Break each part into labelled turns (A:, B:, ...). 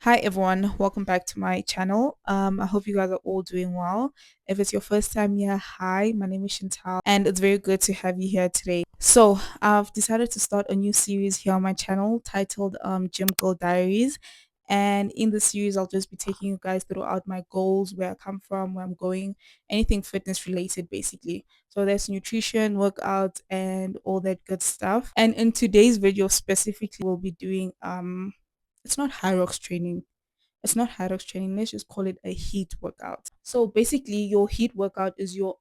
A: Hi everyone, welcome back to my channel. I hope you guys are all doing well. If it's your first time here, hi, my name is Chantal, and it's very good to have you here today. So I've decided to start a new series here on my channel titled Gym Girl Diaries. And in the series, I'll just be taking you guys throughout my goals, where I come from, where I'm going, anything fitness related, basically. So there's nutrition, workouts, and all that good stuff. And in today's video specifically, we'll be doing it's not high rocks training. It's not high rocks training. Let's just call it a heat workout. So basically, your heat workout is your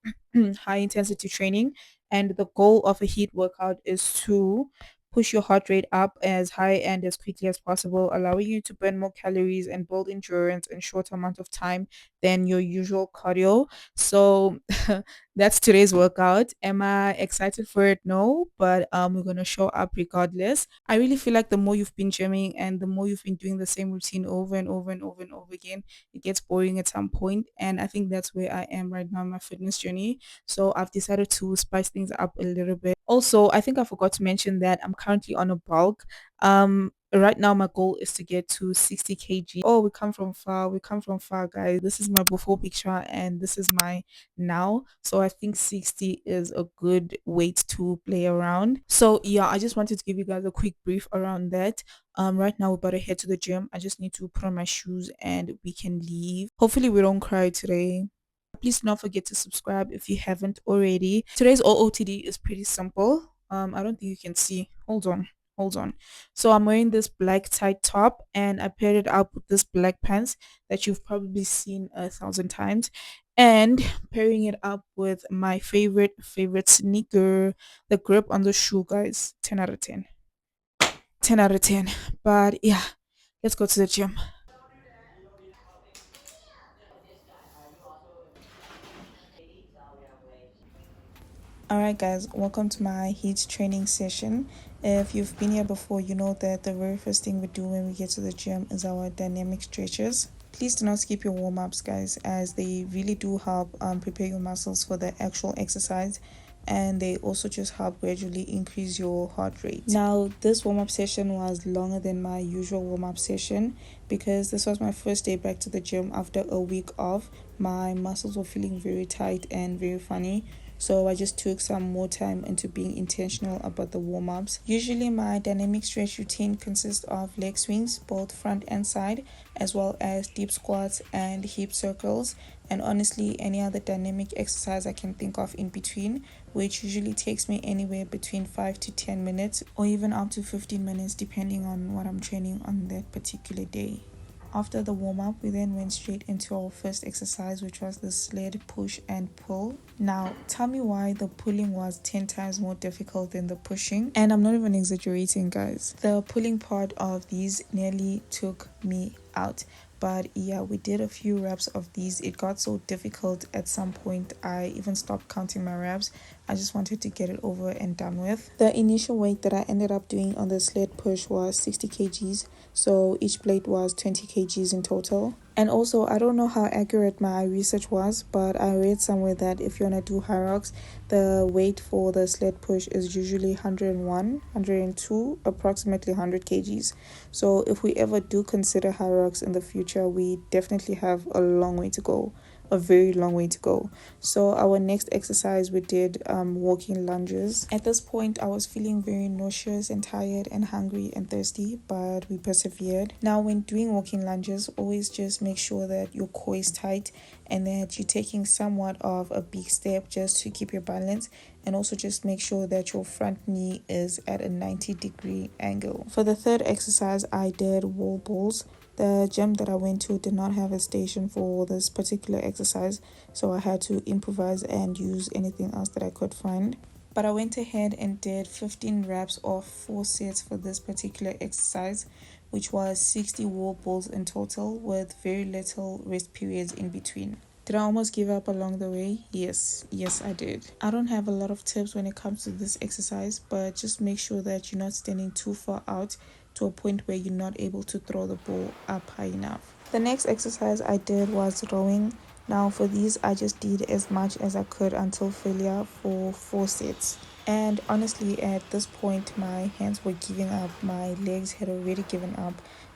A: high intensity training, and the goal of a heat workout is to push your heart rate up as high and as quickly as possible, allowing you to burn more calories and build endurance in shorter amount of time than your usual cardio. So that's today's workout. Am I excited for it? No, but we're gonna show up regardless. I really feel like the more you've been gymming and the more you've been doing the same routine over and over and over and over again, it gets boring at some point. And I think that's where I am right now in my fitness journey. So I've decided to spice things up a little bit. Also, I think I forgot to mention that I'm currently on a bulk. Right now my goal is to get to 60 kg. Oh, we come from far. We come from far, guys. This is my before picture and this is my now. So I think 60 is a good weight to play around. So yeah, I just wanted to give you guys a quick brief around that. Right now we're about to head to the gym. I just need to put on my shoes and we can leave. Hopefully we don't cry today. Please do not forget to subscribe if you haven't already. Today's OOTD is pretty simple. I don't think you can see. Hold on. So I'm wearing this black tight top and I paired it up with this black pants that you've probably seen 1,000 times, and pairing it up with my favorite sneaker. The grip on the shoe, guys, 10 out of 10. 10 out of 10. But yeah, let's go to the gym. Alright guys, welcome to my heat training session. If you've been here before, you know that the very first thing we do when we get to the gym is our dynamic stretches. Please do not skip your warm-ups, guys, as they really do help prepare your muscles for the actual exercise, and they also just help gradually increase your heart rate. Now, this warm-up session was longer than my usual warm-up session because this was my first day back to the gym after a week off. My muscles were feeling very tight and very funny, so I just took some more time into being intentional about the warm-ups. Usually my dynamic stretch routine consists of leg swings, both front and side, as well as deep squats and hip circles, and honestly any other dynamic exercise I can think of in between, which usually takes me anywhere between 5 to 10 minutes or even up to 15 minutes depending on what I'm training on that particular day. After the warm-up, we then went straight into our first exercise, which was the sled push and pull. Now, tell me why the pulling was 10 times more difficult than the pushing. And I'm not even exaggerating, guys. The pulling part of these nearly took me out. But yeah, we did a few reps of these. It got so difficult at some point I even stopped counting my reps. I just wanted to get it over and done with. The initial weight that I ended up doing on the sled push was 60 kgs, so each plate was 20 kgs in total. And also, I don't know how accurate my research was, but I read somewhere that if you want to do high rocks, the weight for the sled push is usually 101, 102, approximately 100 kgs. So if we ever do consider high rocks in the future, we definitely have a long way to go. A very long way to go. So our next exercise, we did walking lunges. At this point I was feeling very nauseous and tired and hungry and thirsty, but we persevered. Now when doing walking lunges, always just make sure that your core is tight and that you're taking somewhat of a big step just to keep your balance, and also just make sure that your front knee is at a 90-degree angle. For the third exercise, I did wall balls. The gym that I went to did not have a station for this particular exercise, so I had to improvise and use anything else that I could find. But I went ahead and did 15 reps of 4 sets for this particular exercise, which was 60 wall balls in total with very little rest periods in between. Did I almost give up along the way? Yes, I did. I don't have a lot of tips when it comes to this exercise, but just make sure that you're not standing too far out to a point where you're not able to throw the ball up high enough. The next exercise I did was rowing. Now for these, I just did as much as I could until failure for 4 sets. And honestly, at this point, my hands were giving up. My legs had already given up.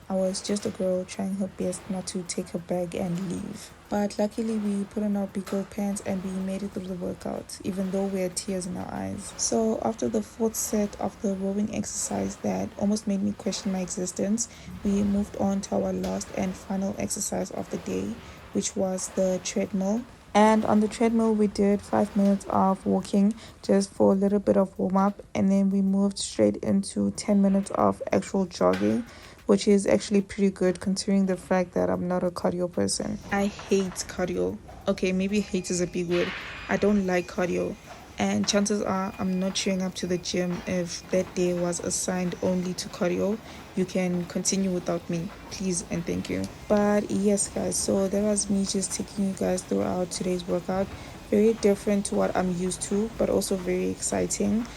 A: I was just a girl trying her best not to take her bag and leave. But luckily we put on our big girl pants and we made it through the workout, even though we had tears in our eyes. So after the fourth set of the rowing exercise that almost made me question my existence, we moved on to our last and final exercise of the day, which was the treadmill. And on the treadmill, we did 5 minutes of walking just for a little bit of warm up, and then we moved straight into 10 minutes of actual jogging, which is actually pretty good considering the fact that I'm not a cardio person. I hate cardio. Okay, maybe hate is a big word. I don't like cardio. And chances are I'm not showing up to the gym if that day was assigned only to cardio. You can continue without me, please and thank you. But yes, guys, so that was me just taking you guys throughout today's workout. Very different to what I'm used to, but also very exciting.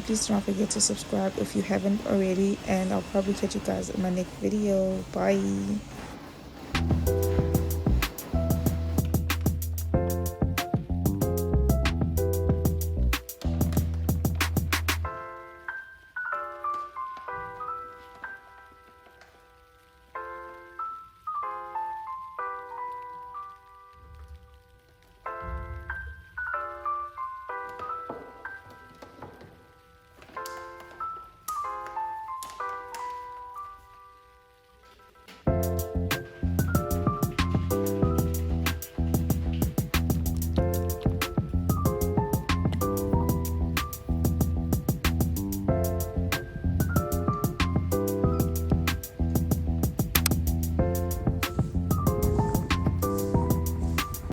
A: Please do not forget to subscribe if you haven't already, and I'll probably catch you guys in my next video. Bye.